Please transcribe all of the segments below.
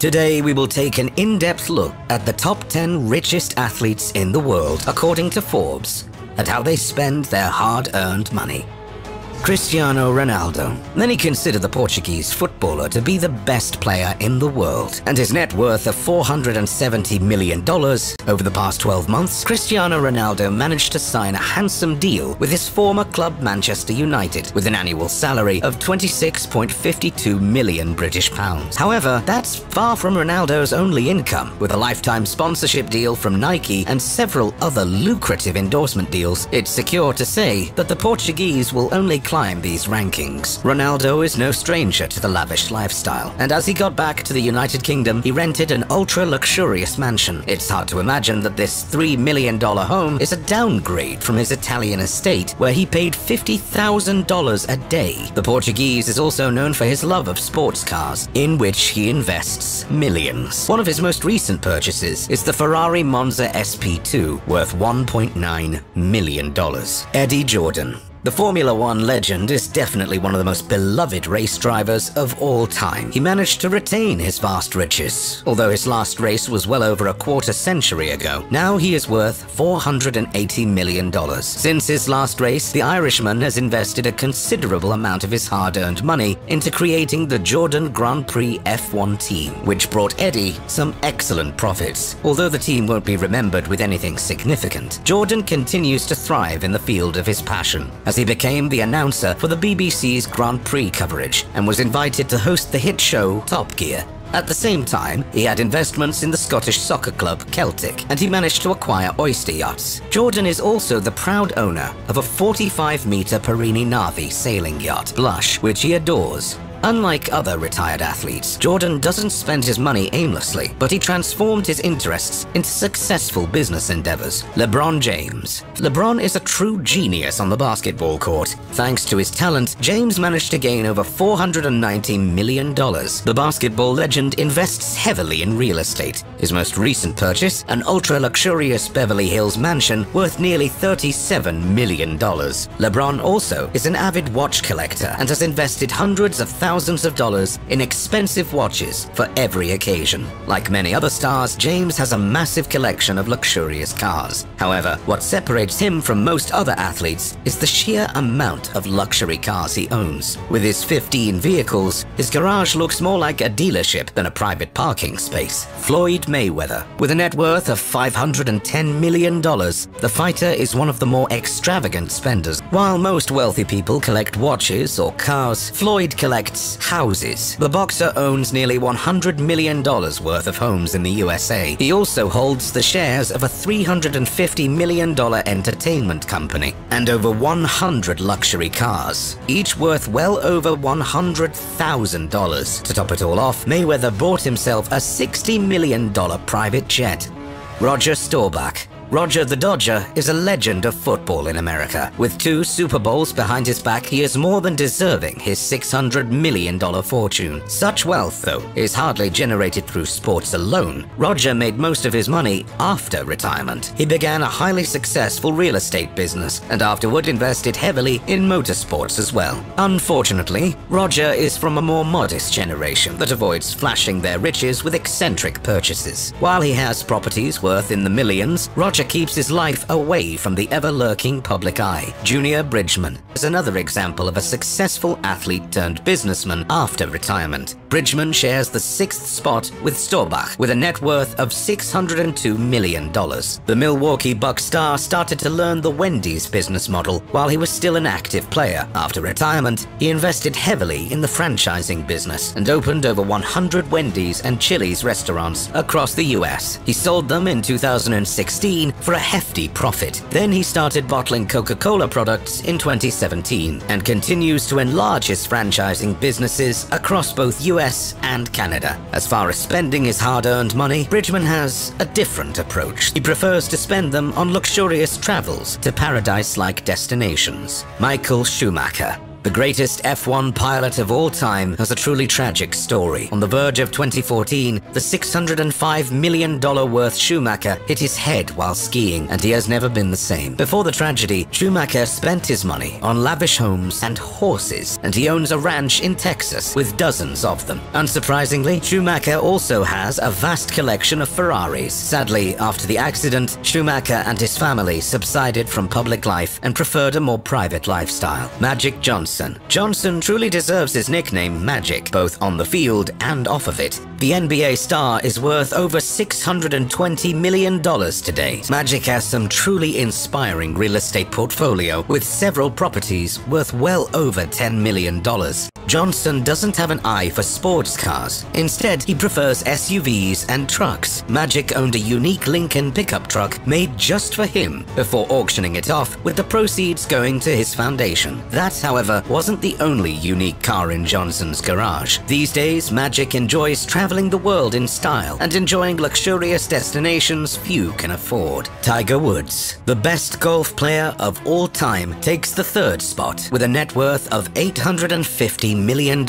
Today we will take an in-depth look at the top 10 richest athletes in the world according to Forbes, and how they spend their hard-earned money. Cristiano Ronaldo. Many consider the Portuguese footballer to be the best player in the world, and his net worth of $470 million over the past 12 months, Cristiano Ronaldo managed to sign a handsome deal with his former club Manchester United with an annual salary of 26.52 million British pounds. However, that's far from Ronaldo's only income. With a lifetime sponsorship deal from Nike and several other lucrative endorsement deals, it's secure to say that the Portuguese will only climb these rankings. Ronaldo is no stranger to the lavish lifestyle, and as he got back to the United Kingdom, he rented an ultra-luxurious mansion. It's hard to imagine that this $3 million home is a downgrade from his Italian estate, where he paid $50,000 a day. The Portuguese is also known for his love of sports cars, in which he invests millions. One of his most recent purchases is the Ferrari Monza SP2, worth $1.9 million. Eddie Jordan. The Formula One legend is definitely one of the most beloved race drivers of all time. He managed to retain his vast riches, although his last race was well over a quarter century ago. Now he is worth $480 million. Since his last race, the Irishman has invested a considerable amount of his hard-earned money into creating the Jordan Grand Prix F1 team, which brought Eddie some excellent profits. Although the team won't be remembered with anything significant, Jordan continues to thrive in the field of his passion, as he became the announcer for the BBC's Grand Prix coverage and was invited to host the hit show Top Gear. At the same time, he had investments in the Scottish soccer club Celtic, and he managed to acquire oyster yachts. Jordan is also the proud owner of a 45-meter Perini Navi sailing yacht, Blush, which he adores. Unlike other retired athletes, Jordan doesn't spend his money aimlessly, but he transformed his interests into successful business endeavors. Lebron James. LeBron is a true genius on the basketball court. Thanks to his talent, James managed to gain over $490 million. The basketball legend invests heavily in real estate. His most recent purchase, an ultra-luxurious Beverly Hills mansion worth nearly $37 million. LeBron also is an avid watch collector and has invested hundreds of thousands of dollars in expensive watches for every occasion. Like many other stars, James has a massive collection of luxurious cars. However, what separates him from most other athletes is the sheer amount of luxury cars he owns. With his 15 vehicles, his garage looks more like a dealership than a private parking space. Floyd Mayweather. With a net worth of $510 million, the fighter is one of the more extravagant spenders. While most wealthy people collect watches or cars, Floyd collects houses. The boxer owns nearly $100 million worth of homes in the USA. He also holds the shares of a $350 million entertainment company and over 100 luxury cars, each worth well over $100,000. To top it all off, Mayweather bought himself a $60 million private jet. Roger Staubach. Roger the Dodger is a legend of football in America. With 2 Super Bowls behind his back, he is more than deserving his $600 million fortune. Such wealth, though, is hardly generated through sports alone. Roger made most of his money after retirement. He began a highly successful real estate business and afterward invested heavily in motorsports as well. Unfortunately, Roger is from a more modest generation that avoids flashing their riches with eccentric purchases. While he has properties worth in the millions, Roger keeps his life away from the ever-lurking public eye. Junior Bridgman is another example of a successful athlete turned businessman after retirement. Bridgman shares the 6th spot with Staubach with a net worth of $602 million. The Milwaukee Bucks star started to learn the Wendy's business model while he was still an active player. After retirement, he invested heavily in the franchising business and opened over 100 Wendy's and Chili's restaurants across the US. He sold them in 2016 for a hefty profit. Then he started bottling Coca-Cola products in 2017 and continues to enlarge his franchising businesses across both US and Canada. As far as spending his hard-earned money, Bridgman has a different approach. He prefers to spend them on luxurious travels to paradise-like destinations. Michael Schumacher. The greatest F1 pilot of all time has a truly tragic story. On the verge of 2014, the $605 million worth Schumacher hit his head while skiing, and he has never been the same. Before the tragedy, Schumacher spent his money on lavish homes and horses, and he owns a ranch in Texas with dozens of them. Unsurprisingly, Schumacher also has a vast collection of Ferraris. Sadly, after the accident, Schumacher and his family subsided from public life and preferred a more private lifestyle. Magic Johnson. Johnson truly deserves his nickname Magic, both on the field and off of it. The NBA star is worth over $620 million today. Magic has some truly inspiring real estate portfolio with several properties worth well over $10 million. Johnson doesn't have an eye for sports cars. Instead, he prefers SUVs and trucks. Magic owned a unique Lincoln pickup truck made just for him before auctioning it off, with the proceeds going to his foundation. That, however, wasn't the only unique car in Johnson's garage. These days, Magic enjoys traveling the world in style and enjoying luxurious destinations few can afford. Tiger Woods, the best golf player of all time, takes the third spot with a net worth of $850 million.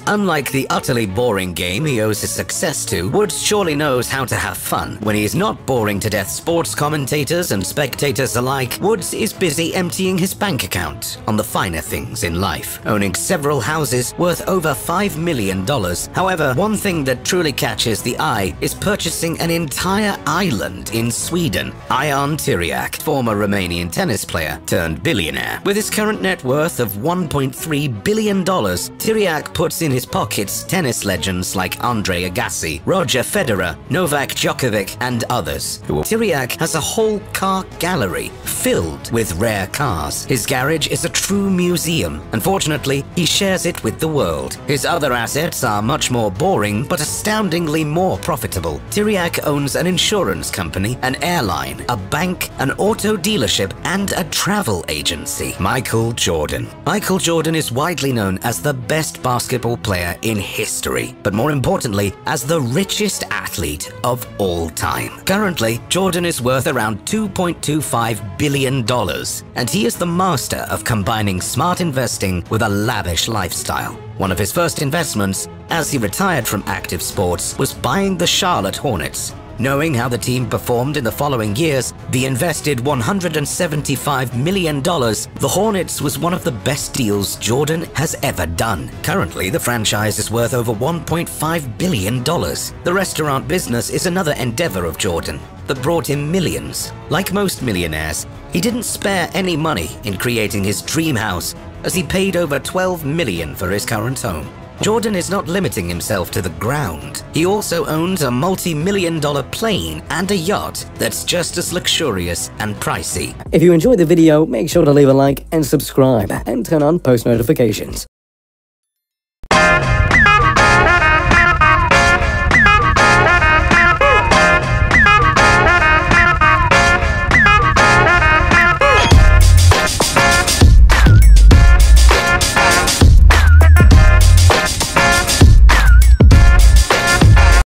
Unlike the utterly boring game he owes his success to, Woods surely knows how to have fun. When he is not boring to death sports commentators and spectators alike, Woods is busy emptying his bank account on the finer things in life, owning several houses worth over $5 million. However, one thing that truly catches the eye is purchasing an entire island in Sweden. Ion Tiriac, former Romanian tennis player turned billionaire. With his current net worth of $1.3 billion, Tiriac puts in his pockets tennis legends like Andre Agassi, Roger Federer, Novak Djokovic, and others. Tiriac has a whole car gallery filled with rare cars. His garage is a true museum. Unfortunately, he shares it with the world. His other assets are much more boring, but astoundingly more profitable. Tiriac owns an insurance company, an airline, a bank, an auto dealership, and a travel agency. Michael Jordan. Michael Jordan is widely known as the best basketball player in history, but more importantly, as the richest athlete of all time. Currently, Jordan is worth around $2.25 billion, and he is the master of combining smart investing with a lavish lifestyle. One of his first investments, as he retired from active sports, was buying the Charlotte Hornets. Knowing how the team performed in the following years, the invested $175 million, the Hornets was one of the best deals Jordan has ever done. Currently, the franchise is worth over $1.5 billion. The restaurant business is another endeavor of Jordan that brought him millions. Like most millionaires, he didn't spare any money in creating his dream house, as he paid over $12 million for his current home. Jordan is not limiting himself to the ground. He also owns a multi-million-dollar plane and a yacht that's just as luxurious and pricey. If you enjoyed the video, make sure to leave a like and subscribe and turn on post notifications.